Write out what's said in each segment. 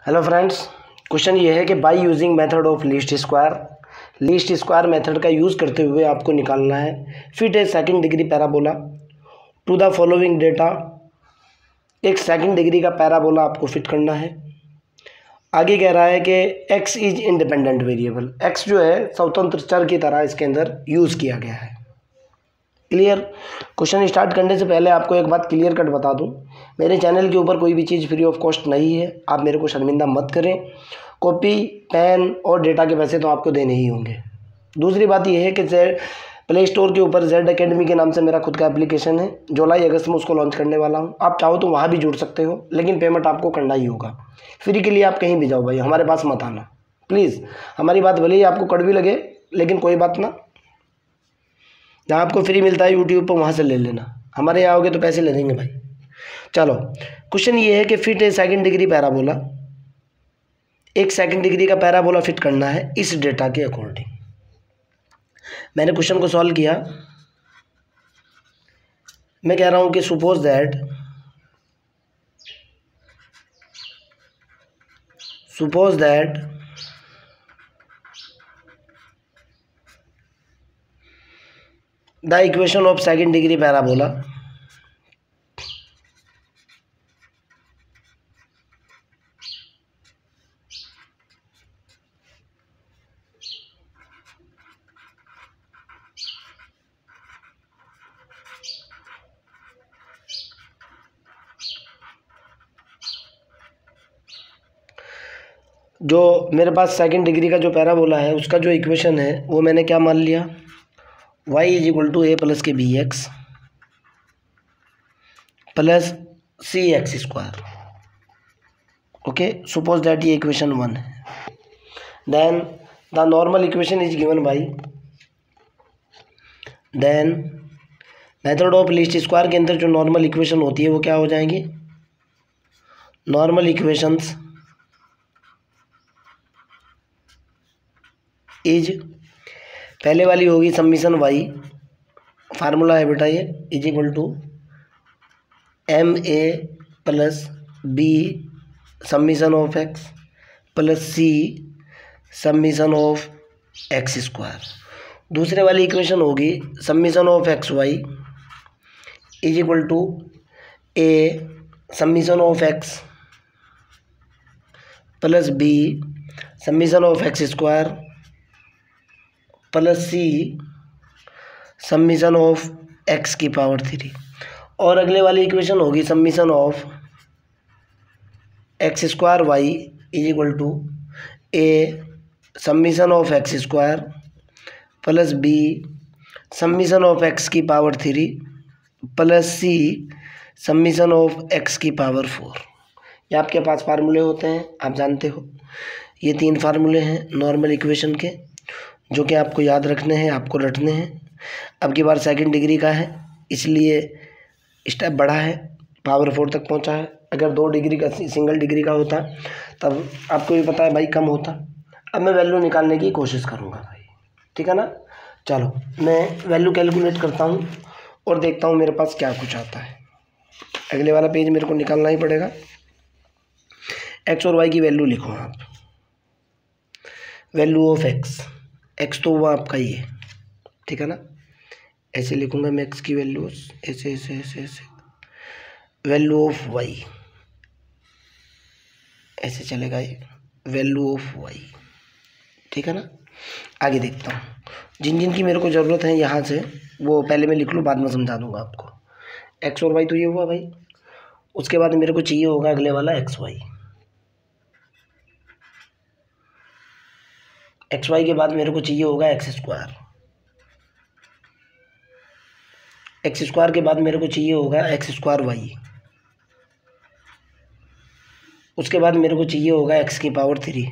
Hello friends, question ये है कि by using method of least square method का यूज़ करते हुए आपको निकालना है fit a second degree parabola to the following data. एक सेकंड डिग्री का पैराबोला आपको फिट करना है। आगे कह रहा है कि x is independent variable, x जो है स्वतंत्र चर की तरह इसके अंदर यूज़ किया गया है। क्लियर। क्वेश्चन स्टार्ट करने से पहले आपको एक बात क्लियर कट बता दूं, मेरे चैनल के ऊपर कोई भी चीज़ फ्री ऑफ कॉस्ट नहीं है। आप मेरे को शर्मिंदा मत करें। कॉपी, पेन और डेटा के पैसे तो आपको देने ही होंगे। दूसरी बात यह है कि प्ले स्टोर के ऊपर जेड अकेडमी के नाम से मेरा खुद का एप्लीकेशन है। जुलाई अगस्त में उसको लॉन्च करने वाला हूँ। आप चाहो तो वहाँ भी जुड़ सकते हो, लेकिन पेमेंट आपको करना ही होगा। फ्री के लिए आप कहीं भी जाओ भाई, हमारे पास मत आना प्लीज़। हमारी बात भले ही आपको कड़वी लगे, लेकिन कोई बात ना, जहाँ आपको फ्री मिलता है यूट्यूब पर वहाँ से ले लेना। हमारे यहाँ आओगे तो पैसे ले लेंगे भाई। चलो, क्वेश्चन ये है कि fit a second degree parabola, एक सेकंड डिग्री का पैराबोला फिट करना है इस डेटा के अकॉर्डिंग। मैंने क्वेश्चन को सॉल्व किया। मैं कह रहा हूँ कि suppose that the equation of second degree parabola जो मेरे पास सेकंड डिग्री का जो पैराबोला है उसका जो इक्वेशन है वो मैंने क्या मान लिया, y is equal to A plus के B X plus C X square. Okay, suppose that ये इक्वेशन 1 है। Then the normal equation is given by, then method of least square के अंदर जो नॉर्मल इक्वेशन होती है वो क्या हो जाएंगी, नॉर्मल इक्वेशंस इज, पहले वाली होगी समीशन वाई, फार्मूला है बेटा ये, is equal to M A plus B summation of X plus C summation of X square. दूसरे वाली इक्वेशन होगी summation of X Y is equal to A summation of X plus B summation of X square plus C summation of X की power 3। और अगले वाली equation होगी summation of X square Y is equal to A summation of X square plus B summation of X की power 3 plus C summation of X की power 4। ये आपके पास फार्मूले होते हैं, आप जानते हो। ये 3 फार्मूले हैं नॉर्मल इक्वेशन के, जो कि आपको याद रखने हैं, आपको रटने हैं। अब की बार सेकंड डिग्री का है, इसलिए स्टेप बढ़ा है, पावर 4 तक पहुंचा है। अगर 2 डिग्री का, सिंगल डिग्री का होता तब आपको भी पता है भाई कम होता। अब मैं वैल्यू निकालने की कोशिश करूंगा भाई, ठीक है ना। चलो, मैं वैल्यू कैलकुलेट करता हूं और देखता हूं मेरे पास क्या कुछ आता है। अगले वाला पेज मेरे को निकालना ही पड़ेगा। एक्स और वाई की वैल्यू लिखो आप। वैल्यू ऑफ एक्स तो हुआ आपका ये, ठीक है ना। ऐसे लिखूंगा मैं एक्स की वैल्यू, ऐसे ऐसे ऐसे ऐसे। वैल्यू ऑफ वाई ऐसे चलेगा ये, वैल्यू ऑफ वाई, ठीक है ना। आगे देखता हूँ, जिन जिन की मेरे को ज़रूरत है यहाँ से वो पहले मैं लिख लूँ, बाद में समझा दूँगा आपको। एक्स और वाई तो ये हुआ भाई। उसके बाद मेरे को चाहिए होगा अगले वाला एक्स वाई। एक्स वाई के बाद मेरे को चाहिए होगा एक्स स्क्वायर। एक्स स्क्वायर के बाद मेरे को चाहिए होगा एक्स स्क्वायर वाई। उसके बाद मेरे को चाहिए होगा एक्स की पावर 3।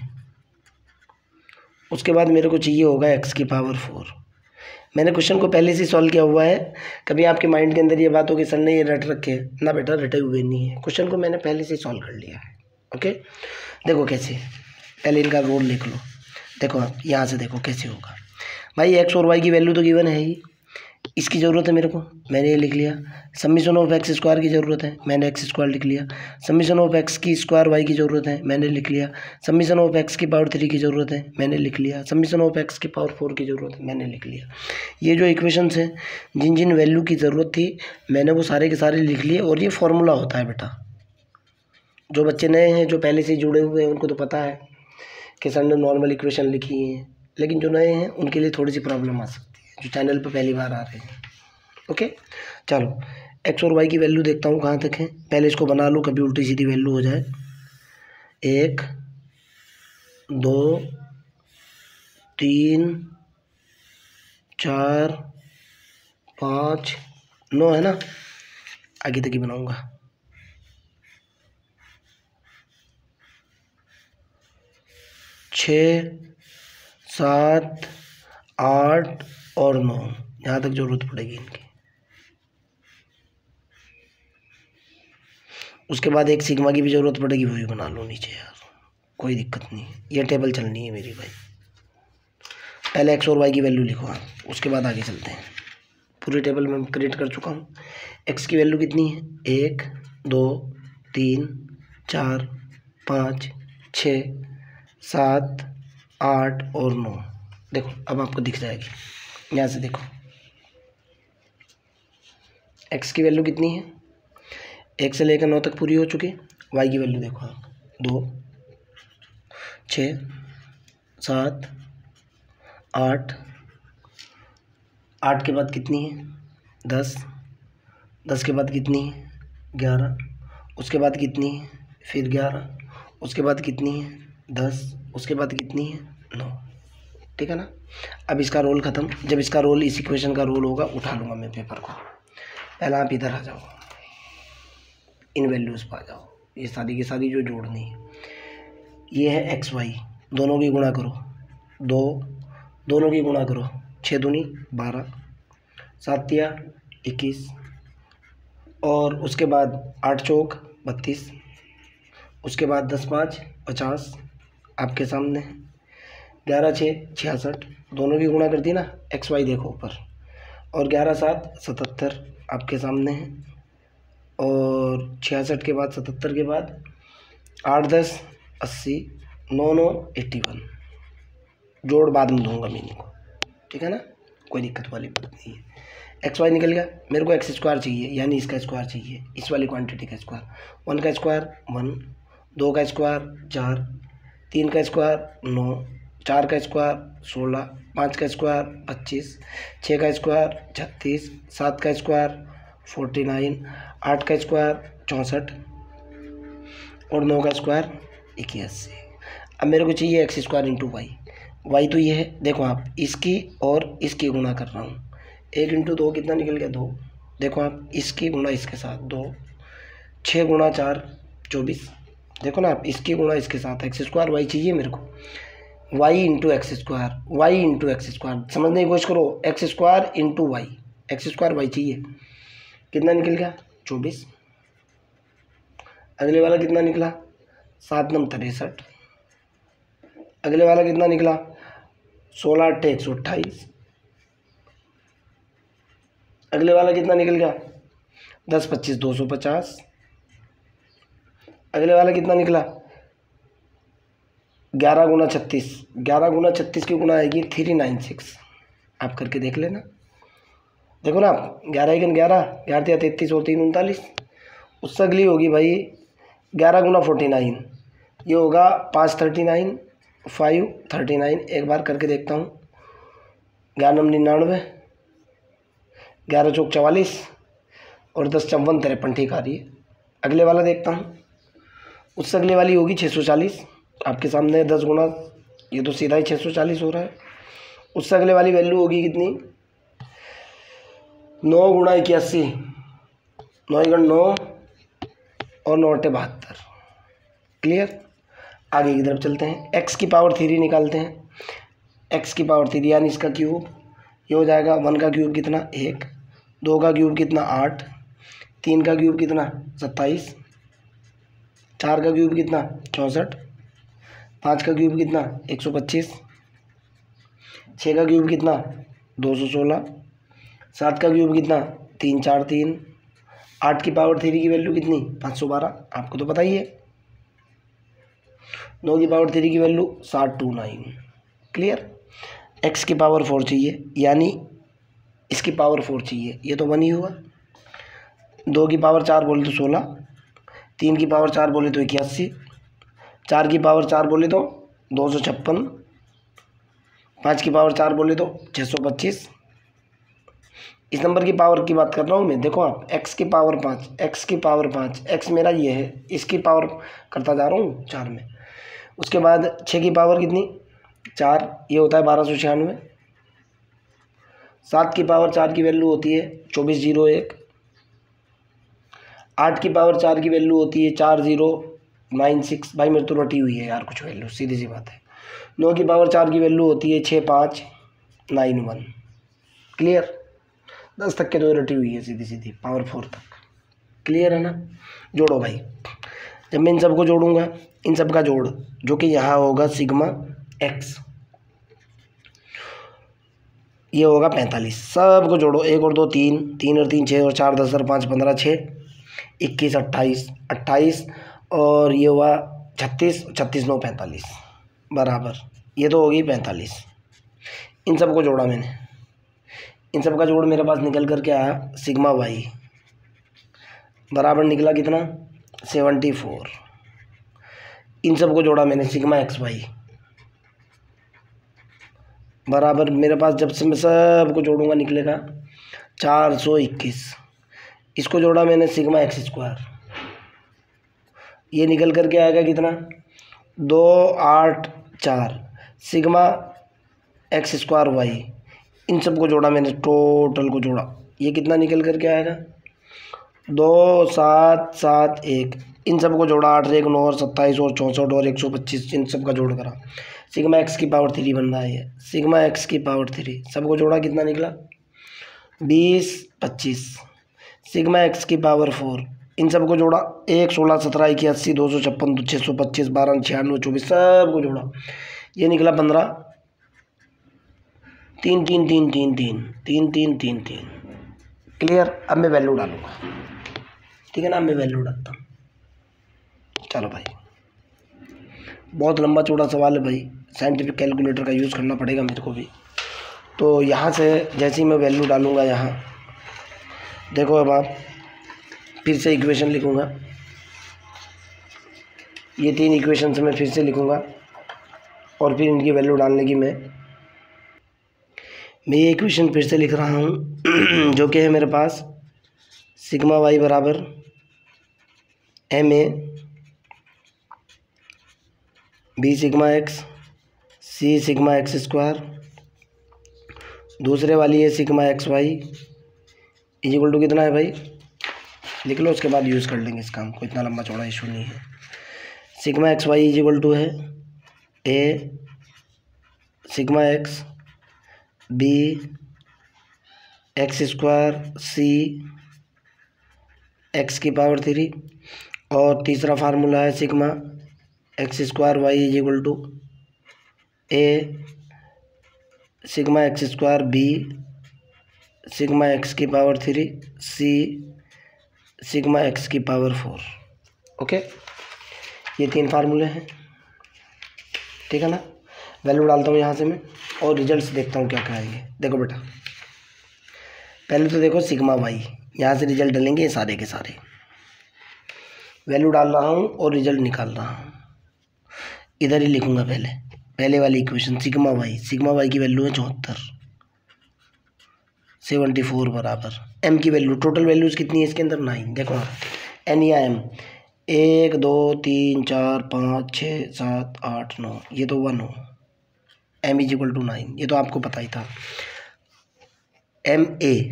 उसके बाद मेरे को चाहिए होगा एक्स की पावर 4। मैंने क्वेश्चन को पहले से सॉल्व किया हुआ है। कभी आपके माइंड के अंदर ये बात हो कि सर ने ये रट रखे ना, बेटा रटे हुए नहीं है। क्वेश्चन को मैंने पहले से सॉल्व कर लिया है। ओके, देखो कैसे, पहले इनका रोल लिख लो। देखो आप यहाँ से देखो कैसे होगा भाई। एक्स और वाई की वैल्यू तो गिवन है ही, इसकी ज़रूरत है मेरे को, मैंने ये लिख लिया। समीशन ऑफ एक्स स्क्वायर की ज़रूरत है, मैंने एक्स स्क्वायर लिख लिया। समीशन ऑफ एक्स की स्क्वायर वाई की ज़रूरत है, मैंने लिख लिया। समीशन ऑफ एक्स की पावर 3 की ज़रूरत है, मैंने लिख लिया। समीशन ऑफ एक्स की पावर 4 की ज़रूरत है, मैंने लिख लिया। ये जो इक्वेशंस हैं जिन जिन वैल्यू की ज़रूरत थी मैंने वो सारे के सारे लिख लिए। और ये फॉर्मूला होता है बेटा, जो बच्चे नए हैं जो पहले से जुड़े हुए हैं उनको तो पता है कि सर ने नॉर्मल इक्वेशन लिखी है, लेकिन जो नए हैं उनके लिए थोड़ी सी प्रॉब्लम आ सकती है, जो चैनल पर पहली बार आ रहे हैं। ओके, चलो एक्स और वाई की वैल्यू देखता हूँ कहाँ तक है। पहले इसको बना लूँ, कभी उल्टी सीधी वैल्यू हो जाए। 1 2 3 4 5 9 है ना, आगे तक ही बनाऊँगा। 6 7 8 और 9, यहाँ तक ज़रूरत पड़ेगी इनकी। उसके बाद एक सिग्मा की भी ज़रूरत पड़ेगी, वो भी बना लो नीचे यार, कोई दिक्कत नहीं। ये टेबल चलनी है मेरी भाई। पहले एक्स और वाई की वैल्यू लिखो आप, उसके बाद आगे चलते हैं। पूरी टेबल में क्रिएट कर चुका हूँ। एक्स की वैल्यू कितनी है? 1 2 3 4 5 6 7 8 और 9। देखो अब आपको दिख जाएगी, यहाँ से देखो एक्स की वैल्यू कितनी है, 1 से लेकर 9 तक पूरी हो चुकी। वाई की वैल्यू देखो आप, 2 6 7 8 8 के बाद कितनी है? 10 10 के बाद कितनी है? 11 उसके बाद कितनी है? फिर 11 उसके बाद कितनी है? 10 उसके बाद कितनी है? 9। ठीक है ना। अब इसका रोल ख़त्म। जब इसका रोल इस इक्वेशन का रोल होगा उठा लूँगा मैं पेपर को। पहले आप इधर आ जाओ, इन वैल्यूज़ पर आ जाओ, ये सारी की सारी जो जोड़नी है। ये है एक्स वाई, दोनों की गुणा करो, 2 दोनों की गुणा करो, 6 दूनी 12 7 तिया 21 और उसके बाद 8 चौक 32, उसके बाद 10 5 50 आपके सामने, 11 6 66 दोनों की गुणा कर दी ना, एक्स वाई देखो ऊपर, और 11 7 77 आपके सामने है, और 66 के बाद 77 के बाद 8 10 80 9 9 81। जोड़ बाद में दूंगा मैं इनको, ठीक है ना, कोई दिक्कत वाली बात नहीं है। एक्स वाई निकल गया, मेरे को एक्स स्क्वायर चाहिए, यानी इसका स्क्वायर चाहिए, इस वाली क्वांटिटी का स्क्वायर। 1 का स्क्वायर 1, 2 का स्क्वायर 4, 3 का स्क्वायर 9, 4 का स्क्वायर 16, 5 का स्क्वायर 25, 6 का स्क्वायर 36, 7 का स्क्वायर 49, 8 का स्क्वायर 64 और 9 का स्क्वायर 81। अब मेरे को चाहिए X square into Y. Y तो ये है, देखो आप इसकी और इसकी गुणा कर रहा हूँ। 1 इंटू 2 कितना निकल गया? 2। देखो आप इसकी गुणा इसके साथ 2, 6 गुणा 4 24। देखो ना आप इसकी गुणा इसके साथ, एक्स स्क्वायर वाई चाहिए मेरे को, Y into X square, Y into X square. समझने की कोशिश करो, X square into Y, X square Y चाहिए। कितना निकल गया? 24। अगले वाला कितना निकला? 7 9 63। अगले वाला कितना निकला? 16 8 128। अगले वाला कितना निकल गया? 10 25 250। अगले वाला कितना निकला? 11 गुना 36, 11 गुना 36 की गुना आएगी 396। आप करके देख लेना, देखो ना आप, 11 1 11, 11 33 और 3 39। उससे अगली होगी भाई 11 गुना 49, ये होगा 5 39 5 39। एक बार करके देखता हूँ, 11 99, 11 चौक 44 और 10 54 53। ठीक आ रही है। अगले वाला देखता हूँ, उससे अगले वाली होगी 640। आपके सामने 10 गुना, ये तो सीधा ही 640 हो रहा है। उससे अगले वाली वैल्यू होगी कितनी? 9 गुना 81, 9 गुना 9 और 9 8 72। क्लियर। आगे की तरफ चलते हैं, एक्स की पावर 3 निकालते हैं। एक्स की पावर 3 यानी इसका क्यूब, ये हो जाएगा 1 का क्यूब कितना? 1, 2 का क्यूब कितना? 8, 3 का क्यूब कितना? 27, 4 का क्यूब कितना? 64, 5 का क्यूब कितना? 125, 6 का क्यूब कितना? 216, 7 का क्यूब कितना 3 4 3। 8 की पावर 3 की वैल्यू कितनी 512, आपको तो पता ही है। 9 की पावर 3 की वैल्यू 729। क्लियर। x की पावर 4 चाहिए, यानी इसकी पावर 4 चाहिए, ये तो 1 ही हुआ। 2 की पावर 4 बोले तो 16, 3 की पावर 4 बोले तो 81, 4 की पावर 4 बोले तो 256, 5 की पावर 4 बोले तो 625। इस नंबर की पावर की बात कर रहा हूँ मैं। देखो आप x की पावर 5, x की पावर 5, x मेरा ये है, इसकी पावर करता जा रहा हूँ 4 में। उसके बाद 6 की पावर कितनी 4, ये होता है 1296। 7 की पावर 4 की वैल्यू होती है 2401। 8 की पावर 4 की वैल्यू होती है 4096। भाई मेरे तो रटी हुई है यार कुछ वैल्यू, सीधी सी बात है। 9 की पावर 4 की वैल्यू होती है 6591। क्लियर। 10 तक के तो रटी हुई है सीधी सीधी, पावर 4 तक। क्लियर है ना। जोड़ो भाई। जब मैं इन सबको जोड़ूंगा, इन सब का जोड़ जो कि यहाँ होगा सिग्मा एक्स, ये होगा 45। सबको जोड़ो, 1 और 2 3, 3 और 3 6 और 4 10 और 5 15 6 21 28 28 और ये हुआ 36, 36 9 45 बराबर, ये तो होगी 45। इन सबको जोड़ा मैंने, इन सब का जोड़ मेरे पास निकल कर के आया सिग्मा वाई बराबर निकला कितना 74। इन सबको जोड़ा मैंने सिग्मा एक्स वाई बराबर मेरे पास जब से मैं सबको जोड़ूंगा निकलेगा 421। इसको जोड़ा मैंने सिग्मा एक्स स्क्वायर, ये निकल कर के आएगा कितना 284 सिग्मा एक्स स्क्वायर वाई। इन सबको जोड़ा मैंने, टोटल को जोड़ा, ये कितना निकल कर के आएगा 2771। इन सबको जोड़ा 8 1 9 और 27 और 64 और 125, इन सब का जोड़ करा सिग्मा एक्स की पावर 3 बन रहा है। ये सिग्मा एक्स की पावर 3 सबको जोड़ा कितना निकला 20 25। सिग्मा एक्स की पावर 4 इन सबको जोड़ा 1 16 17 81 256 625 12 96 24 सबको जोड़ा, ये निकला 15 3 3 3 3 3 3 3 3 3। क्लियर। अब मैं वैल्यू डालूंगा, ठीक है ना। मैं वैल्यू डालता हूँ। चलो भाई, बहुत लंबा चौड़ा सवाल है भाई, साइंटिफिक कैलकुलेटर का यूज़ करना पड़ेगा मेरे को भी। तो यहाँ से जैसे ही मैं वैल्यू डालूँगा यहाँ देखो, अब आप फिर से इक्वेशन लिखूँगा, ये 3 इक्वेशन से मैं फिर से लिखूँगा और फिर इनकी वैल्यू डालने की मैं ये इक्वेशन फिर से लिख रहा हूँ जो कि है मेरे पास सिग्मा वाई बराबर M A B sigma X C sigma X square, दूसरे वाली है sigma X Y equal to कितना है भाई लिख लो, उसके बाद यूज़ कर लेंगे इस काम को, इतना लंबा चौड़ा इशू नहीं है। Sigma X Y equal to है A sigma X B X square C X की पावर 3 और तीसरा फार्मूला है sigma X square Y equal to A sigma X square B sigma X की पावर 3 सी सिग्मा एक्स की power 4। Okay, ये 3 फार्मूले हैं, ठीक है ना। वैल्यू डालता हूँ यहाँ से मैं और रिजल्ट्स देखता हूँ क्या क्या आएंगे। देखो बेटा, पहले तो देखो सिग्मा वाई, यहाँ से रिजल्ट डालेंगे ये सारे के सारे। वैल्यू डाल रहा हूँ और रिजल्ट निकाल रहा हूँ, इधर ही लिखूँगा पहले वाली इक्वेशन सिग्मा वाई की वैल्यू है 74 बराबर एम की वैल्यू, टोटल वैल्यूज़ कितनी है इसके अंदर 9। देखो एन या एम 1 2 3 4 5 6 7 8 9, ये तो 1 हो, एम इज इक्वल टू 9, ये तो आपको पता ही था। M A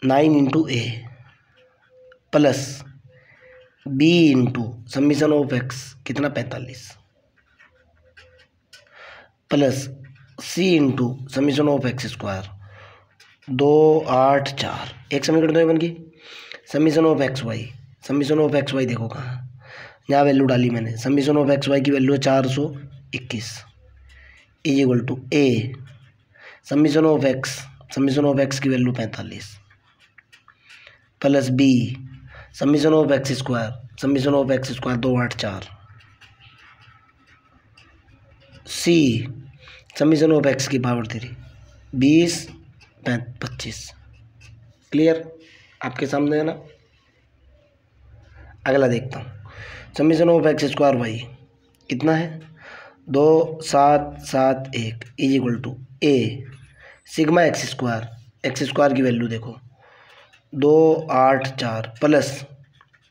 9 into A plus B into summation of X कितना 45 plus C into summation of X square 2 8 4, एक समीकरण तो बन गई। समीशन ऑफ एक्स वाई देखो कहाँ, यहाँ वैल्यू डाली मैंने। समीशन ऑफ एक्स वाई की वैल्यू है 421 is equal to A summation of X summation of X की value 45 plus B summation of X square, summation of X square 284, C summation of X की power 3 20 25। Clear, आपके सामने है ना। अगला देखता हूँ, summation of X square Y कितना है 2771 is equal to A sigma X square की वैल्यू देखो 284 प्लस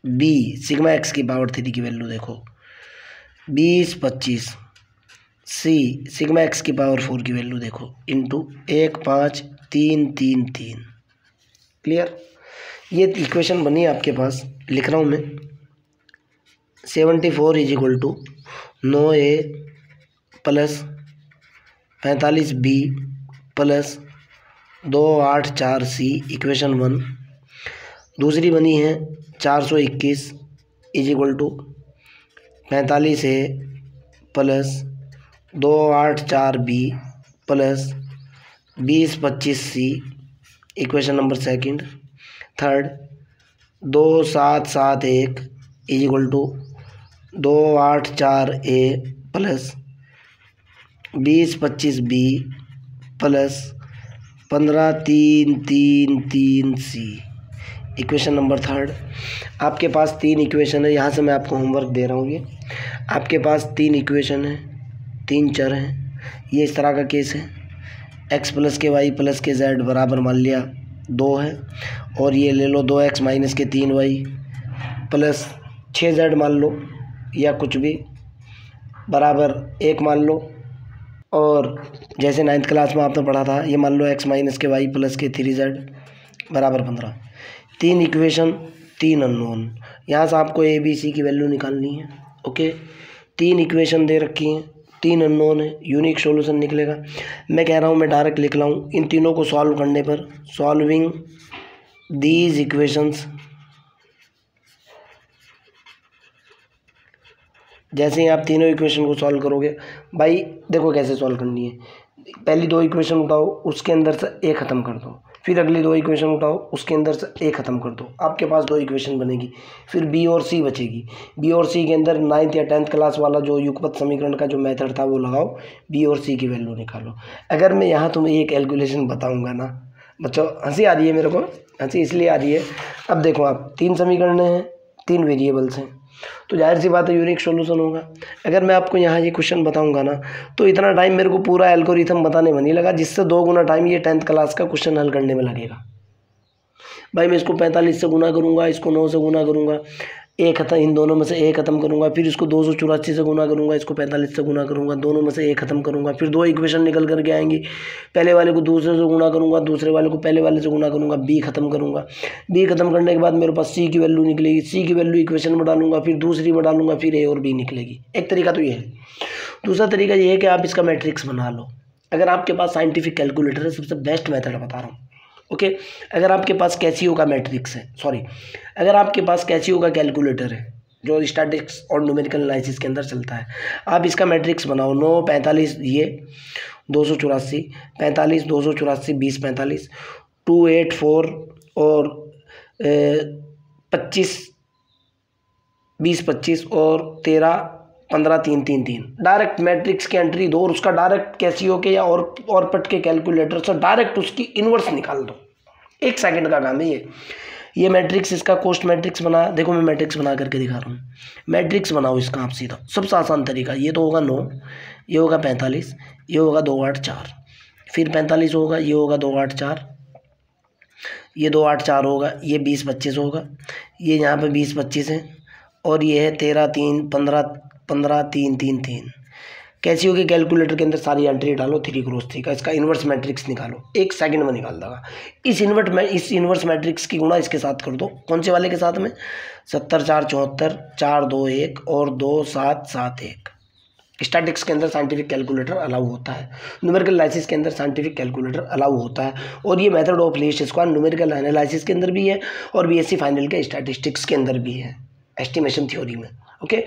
बी सिग्मा एक्स की पावर 3 की वैल्यू देखो 20 25, सी सिग्मा एक्स की पावर 4 की वैल्यू देखो इंटू 15333। क्लियर, ये इक्वेशन बनी आपके पास, लिख रहा हूँ मैं 74 is equal to 9a plus 45b plus 284c equation 1। दूसरी बनी है 421 is equal to 45a plus 284b plus 2025c equation number second. Third 2771 is equal to 284a plus 2025b plus 15333c equation number third. आपके पास 3 equation है, यहाँ से मैं आपको होमवर्क दे रहा हूँ। ये आपके पास 3 इक्वेशन है, 3 चर हैं। ये इस तरह का केस है, x प्लस के वाई प्लस के जेड बराबर मान लिया 2 है, और ये ले लो 2x माइनस के 3y प्लस 6z मान लो या कुछ भी बराबर 1 मान लो, और जैसे 9th क्लास में आपने पढ़ा था ये मान लो x माइनस के y प्लस के 3z बराबर 15। 3 इक्वेशन 3 अननोन, यहाँ से आपको ए बी सी की वैल्यू निकालनी है। ओके, 3 इक्वेशन दे रखी हैं, 3 अननोन है, यूनिक सॉल्यूशन निकलेगा। मैं कह रहा हूँ मैं डायरेक्ट लिख रहा हूँ, इन तीनों को सॉल्व करने पर सॉल्विंग दीज इक्वेशंस, जैसे ही आप तीनों इक्वेशन को सॉल्व करोगे, भाई देखो कैसे सॉल्व करनी है। पहली 2 इक्वेशन उठाओ, उसके अंदर से ए ख़त्म कर दो, फिर अगली 2 इक्वेशन उठाओ, उसके अंदर से ए ख़त्म कर दो, आपके पास 2 इक्वेशन बनेगी। फिर बी और सी बचेगी, बी और सी के अंदर 9th या 10th क्लास वाला जो युगपत समीकरण का जो मेथड था वो लगाओ, बी और सी की वैल्यू निकालो। अगर मैं यहाँ तुम्हें ये कैलकुलेशन बताऊँगा ना बच्चों, हंसी आ रही है मेरे को, हंसी इसलिए आ रही है। अब देखो आप 3 समीकरण हैं, 3 वेरिएबल्स हैं, तो जाहिर सी बात है यूनिक सॉल्यूशन होगा। अगर मैं आपको यहाँ ये क्वेश्चन बताऊंगा ना तो इतना टाइम मेरे को पूरा एल्गोरिथम बताने में नहीं लगा, जिससे 2 गुना टाइम ये 10th क्लास का क्वेश्चन हल करने में लगेगा। भाई मैं इसको 45 से गुना करूँगा, इसको 9 से गुना करूँगा, ए खत्म, इन दोनों में से ए खत्म करूँगा, फिर इसको 284 से गुना करूँगा, इसको 45 से गुना करूँगा, दोनों में से ए खत्म करूँगा, फिर 2 इक्वेशन निकल करके आएंगी। पहले वाले को दूसरे से गुना करूँगा, दूसरे वाले को पहले वाले से गुना करूँगा, बी खत्म करूँगा, बी खत्म करने के बाद मेरे पास सी की वैल्यू निकलेगी, सी की वैल्यू इक्वेशन में डालूंगा, फिर दूसरी में डालूंगा, फिर ए और बी निकलेगी। एक तरीका तो ये है। दूसरा तरीका ये है कि आप इसका मैट्रिक्स बना लो। अगर आपके पास साइंटिफिक कैलकुलेटर है, सबसे बेस्ट मेथड बता रहा हूँ। ओके, अगर आपके पास कैसियो का मैट्रिक्स है, अगर आपके पास कैसियो का कैलकुलेटर है जो स्टैटिस्टिक्स और न्यूमेरिकल एनालिसिस के अंदर चलता है, आप इसका मैट्रिक्स बनाओ। 9 45 ये 284 45 284 20 45 284 और 25 20 25 और 13 15 3 3 3। डायरेक्ट मैट्रिक्स की एंट्री दो और उसका डायरेक्ट कैसियो के या और पट के कैलकुलेटर से डायरेक्ट उसकी इन्वर्स निकाल दो। 1 सेकंड का काम है ये मैट्रिक्स, इसका कोस्ट मैट्रिक्स बना। देखो मैं मैट्रिक्स बना करके दिखा रहा हूँ। मैट्रिक्स बनाओ इसका आप सीधा, सबसे आसान तरीका। ये तो होगा 9, ये होगा 45, ये होगा 284, फिर 45 होगा, ये होगा 284, ये 284 होगा, ये 20 25 होगा, ये यहाँ पे 20 25 है, और ये है 13 3 15 15 3 3 3। कैसियो के कैलकुलेटर के अंदर सारी एंट्री डालो 3 क्रॉस 3 का, इसका इन्वर्स मैट्रिक्स निकालो, 1 सेकंड में निकाल देगा। इस इन्वर्स मैट्रिक्स की गुणा इसके साथ कर दो। कौन से वाले के साथ में? 70 4 74 4 2 1 और 2 7 7 1। स्टैटिक्स के अंदर साइंटिफिक कैलकुलेटर अलाउ होता है, न्यूमेरिकल एनालिसिस के अंदर साइंटिफिक कैलकुलेटर अलाउ होता है, और ये method of least square numerical analysis के अंदर भी है और बीएससी फाइनल के स्टैटिस्टिक्स के अंदर भी है, एस्टिमेशन थ्योरी में। ओके,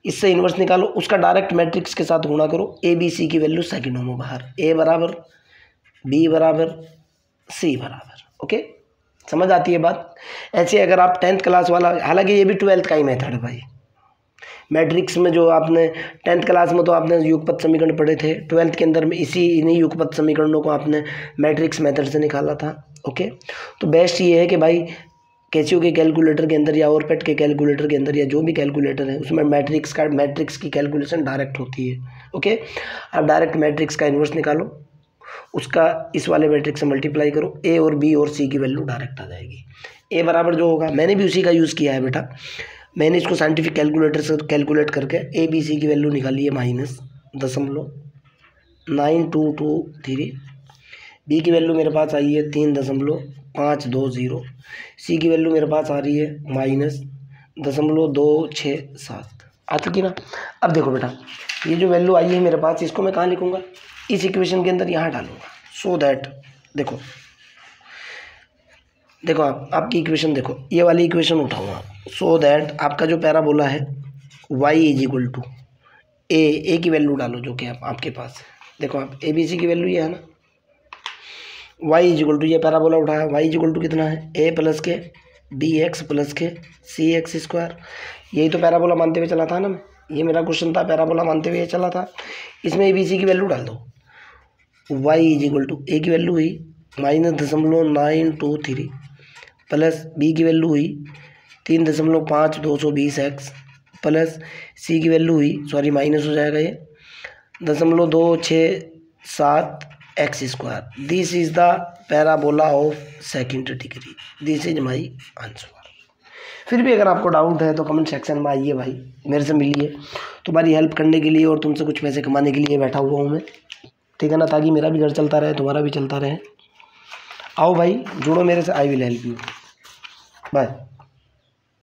इससे इन्वर्स निकालो, उसका डायरेक्ट मैट्रिक्स के साथ गुणा करो, ए बी सी की वैल्यू सेकंडों में बाहर, ए बराबर बी बराबर सी बराबर। ओके, समझ आती है बात। ऐसे अगर आप 10th क्लास वाला, हालांकि ये भी 12th का ही मेथड है भाई। मैट्रिक्स में जो आपने 10th क्लास में तो आपने युगपत समीकरण पढ़े थे, 12th के अंदर में इन्हीं युगपत समीकरणों को आपने मैट्रिक्स मेथड से निकाला था। ओके, तो बेस्ट ये है कि भाई कैसियो के कैलकुलेटर के अंदर या ओरपेट के कैलकुलेटर के अंदर या जो भी कैलकुलेटर है उसमें मैट्रिक्स की कैलकुलेशन डायरेक्ट होती है। ओके, आप डायरेक्ट मैट्रिक्स का इन्वर्स निकालो, उसका इस वाले मैट्रिक्स से मल्टीप्लाई करो, ए और बी और सी की वैल्यू डायरेक्ट आ जाएगी। ए बराबर जो होगा, मैंने भी उसी का यूज़ किया है बेटा, मैंने इसको साइंटिफिक कैलकुलेटर से कैलकुलेट करके ए बी सी की वैल्यू निकाली है -.9223। बी की वैल्यू मेरे पास आई है 3.520। सी की वैल्यू मेरे पास आ रही है -.267। आती कि ना। अब देखो बेटा, ये जो वैल्यू आई है मेरे पास, इसको मैं कहाँ लिखूँगा, इस इक्वेशन के अंदर यहाँ डालूंगा, सो दैट देखो आपकी इक्वेशन देखो, ये वाली इक्वेशन उठाऊंगा, सो दैट आपका जो पैराबोला है y = ए की वैल्यू डालो जो कि आपके पास है। देखो आप ए बी सी की वैल्यू ये है ना, y = ये पैराबोला उठाया, y = कितना है, a + के bx + के cx²। यही तो पैराबोला मानते हुए चला था ना मैं, ये मेरा क्वेश्चन था, पैराबोला मानते हुए चला था। इसमें ए बी सी की वैल्यू डाल दो, y = ए की वैल्यू हुई -.923 प्लस बी की वैल्यू हुई 3.5220x प्लस सी की वैल्यू हुई, सॉरी माइनस हो जाएगा ये, 0.267x²। This is the parabola of second degree, this is my answer. फिर भी अगर आपको डाउट है तो कमेंट सेक्शन में आइए भाई, मेरे से मिलिए, तुम्हारी हेल्प करने के लिए और तुमसे कुछ पैसे कमाने के लिए बैठा हुआ हूँ मैं, ठीक है ना, ताकि मेरा भी घर चलता रहे, तुम्हारा भी चलता रहे। आओ भाई, जुड़ो मेरे से, I will help you. Bye.